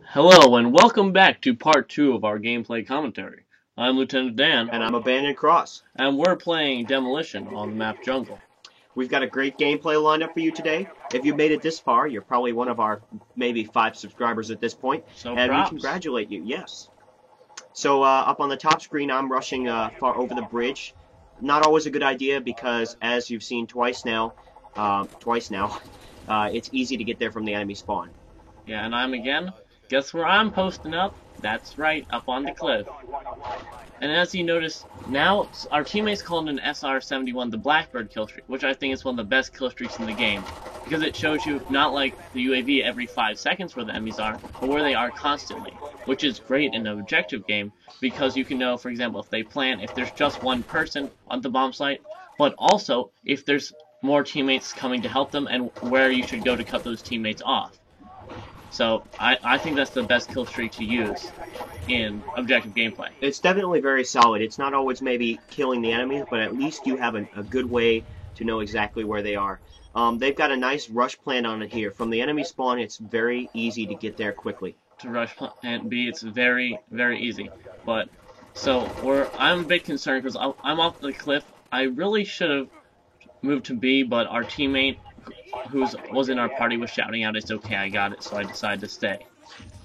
Hello and welcome back to part 2 of our gameplay commentary. I'm Lieutenant Dan. And I'm Abandoned Cross. And we're playing Demolition on the map Jungle. We've got a great gameplay lined up for you today. If you made it this far, you're probably one of our maybe 5 subscribers at this point. So and props. We congratulate you, yes. So up on the top screen, I'm rushing far over the bridge. Not always a good idea because, as you've seen twice now, it's easy to get there from the enemy spawn. Yeah, and I'm again. Guess where I'm posting up? That's right, up on the cliff. And as you notice, now our teammates call it an SR-71 the Blackbird kill streak, which I think is one of the best kill streaks in the game. Because it shows you not like the UAV every 5 seconds where the enemies are, but where they are constantly. Which is great in an objective game, because you can know, for example, if they plant, if there's just one person on the bomb site, but also if there's more teammates coming to help them and where you should go to cut those teammates off. So I think that's the best kill streak to use in objective gameplay. It's definitely very solid. It's not always maybe killing the enemies, but at least you have a good way to know exactly where they are. They've got a nice rush plan on it here. From the enemy spawn, it's very easy to get there quickly. To rush plant B, it's very, very easy. But so I'm a bit concerned because I'm off the cliff. I really should have moved to B, but our teammate who was in our party was shouting out, "It's okay, I got it," so I decided to stay.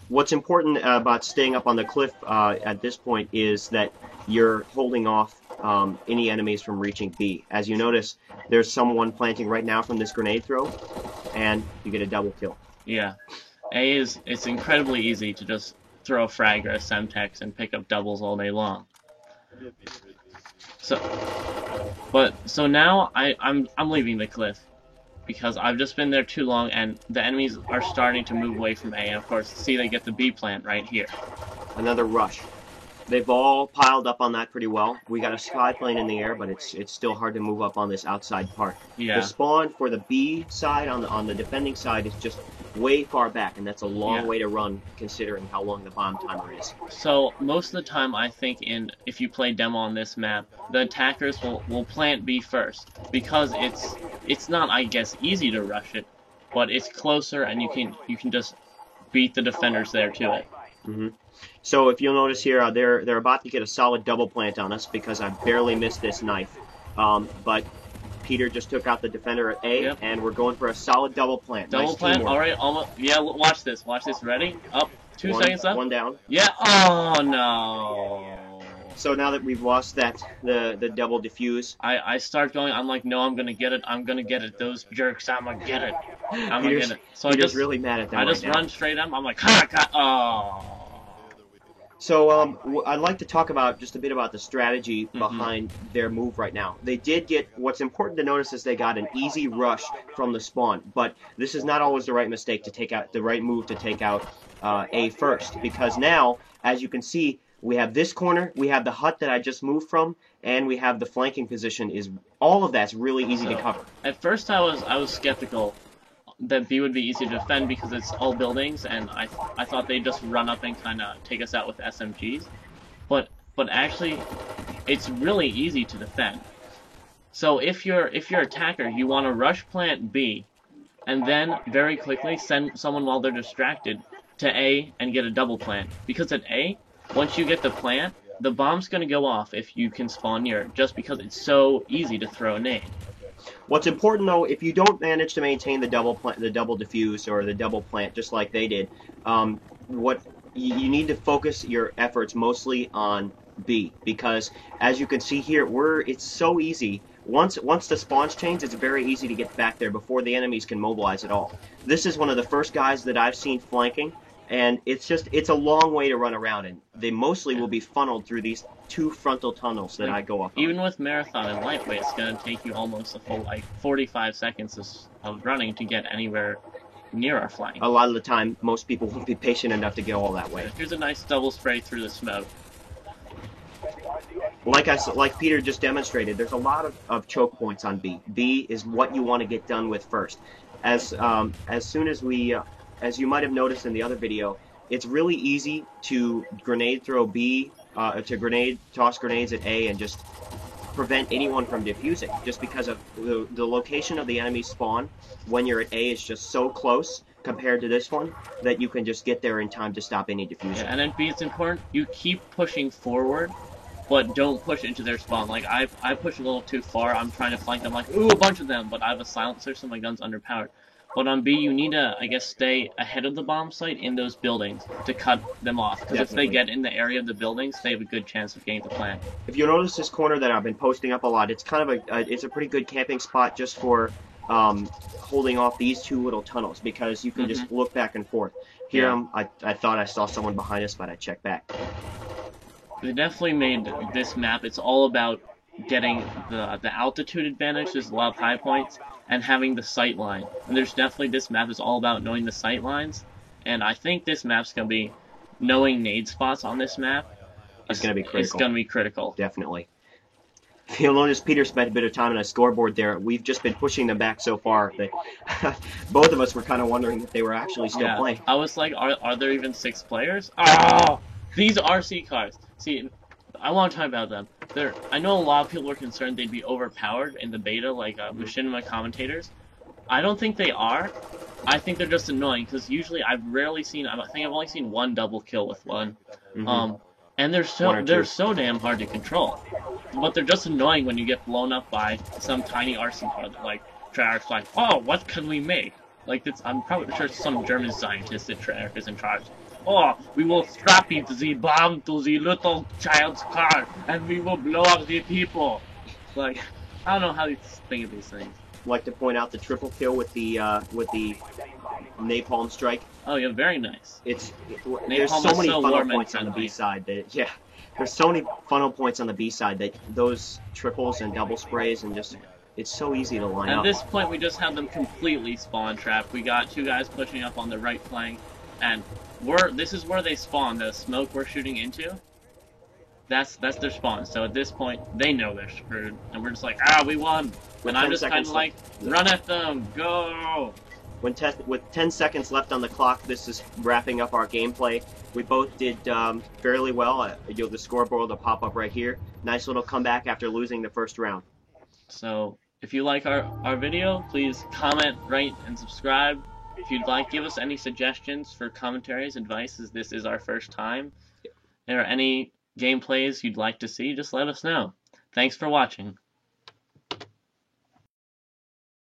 What's important about staying up on the cliff at this point is that you're holding off any enemies from reaching B. As you notice, there's someone planting right now from this grenade throw, and you get a double kill. Yeah, it's incredibly easy to just throw a frag or a Semtex and pick up doubles all day long. So now I'm leaving the cliff, because I've just been there too long, and the enemies are starting to move away from A, and of course, see, they get the B plant right here. Another rush. They've all piled up on that pretty well. We got a spy plane in the air, but it's still hard to move up on this outside part. Yeah. The spawn for the B side, on the defending side, is just way far back, and that's a long way to run, considering how long the bomb timer is. So most of the time, I think if you play demo on this map, the attackers will plant B first, because it's not, I guess, easy to rush it, but it's closer, and you can just beat the defenders there to it. Mm-hmm. So if you'll notice here, they're about to get a solid double plant on us because I barely missed this knife, but Peter just took out the defender at A, and we're going for a solid double plant. Double nice plant, teamwork. alright, almost. Yeah, watch this. Ready? Up, 2 seconds left. One down. Yeah. Oh no. So now that we've lost the double defuse, I start going. I'm like, no, I'm gonna get it. I'm gonna get it. Those jerks, I'm gonna get it. I'm gonna get it. So Peter's really mad at them. I just right now. run straight up. I'm like, ha, oh. So I'd like to talk just a bit about the strategy behind their move right now. They did get, what's important to notice is they got an easy rush from the spawn, but this is not always the right mistake to take out, the right move to take out A first, because now, as you can see, we have this corner, we have the hut that I just moved from, and we have the flanking position. All of that's really easy to cover. At first I was skeptical that B would be easy to defend because it's all buildings, and I thought they'd just run up and kind of take us out with SMGs, but actually it's really easy to defend. So if you're attacker, you want to rush plant B, and then very quickly send someone while they're distracted to A and get a double plant, because at A, once you get the plant, the bomb's going to go off if you can spawn near it, just because it's so easy to throw a nade. What's important, though, if you don't manage to maintain the double diffuse or the double plant, just like they did, what you need to focus your efforts mostly on B, because as you can see here, it's so easy. Once the spawns change, it's very easy to get back there before the enemies can mobilize at all. This is one of the first guys that I've seen flanking, and it's a long way to run around, and they mostly will be funneled through these 2 frontal tunnels that I go up on. Even with Marathon and Lightweight, it's going to take you almost a full 45 seconds of running to get anywhere near our flank. A lot of the time, most people won't be patient enough to get all that way. Here's a nice double spray through the smoke. Like Peter just demonstrated, there's a lot of choke points on B. B is what you want to get done with first. As soon as we... as you might have noticed in the other video, it's really easy to grenade throw B, to toss grenades at A and just prevent anyone from defusing, just because of the location of the enemy spawn when you're at A is just so close compared to this one that you can just get there in time to stop any diffuser. Yeah, and then B, it's important you keep pushing forward, but don't push into their spawn. Like I push a little too far. I'm trying to flank them. Like, ooh, a bunch of them, but I have a silencer, so my gun's underpowered. But on B, you need to, I guess, stay ahead of the bomb site in those buildings to cut them off. Because if they get in the area of the buildings, they have a good chance of getting the plant. If you notice this corner that I've been posting up a lot, it's kind of it's a pretty good camping spot just for holding off these two little tunnels, because you can just look back and forth. Here, Yeah. I thought I saw someone behind us, but I checked back. They definitely made this map, it's all about getting the altitude advantage, there's a lot of high points, and having the sight line. And there's definitely, this map is all about knowing the sight lines, and I think this map's going to be, knowing nade spots on this map, It's going to be critical. It's going to be critical. Definitely. If you'll notice, Peter spent a bit of time on a scoreboard there. We've just been pushing them back so far that both of us were kind of wondering if they were actually still playing. I was like, are there even 6 players? Oh! These RC cars. See, I want to talk about them. I know a lot of people were concerned they'd be overpowered in the beta, like machinima commentators. I don't think they are. I think they're just annoying, because usually I think I've only seen one double kill with one. And they're so damn hard to control. But they're just annoying when you get blown up by some tiny RC car that, like, Treyarch's like, oh, what can we make? Like, I'm probably sure some German scientist that Treyarch is in charge. Oh, we will strap the bomb to the little child's car, and we will blow up the people. Like, I don't know how you think of these things. I'd like to point out the triple kill with the napalm strike. Oh yeah, very nice. There's so many funnel points on the B side that there's so many funnel points on the B side that those triples and double sprays and just it's so easy to line up. At this point, we just have them completely spawn trapped. We got 2 guys pushing up on the right flank, and this is where they spawn. The smoke we're shooting into, that's their spawn. So at this point, they know they're screwed, and we're just like, we won. And I'm just kind of like, run at them, go. With 10 seconds left on the clock, this is wrapping up our gameplay. We both did fairly well. The scoreboard will pop up right here. Nice little comeback after losing the first round. So if you like our video, please comment, rate, and subscribe. If you'd like, give us any suggestions for commentaries, advice, as this is our first time. If there are any gameplays you'd like to see, just let us know. Thanks for watching.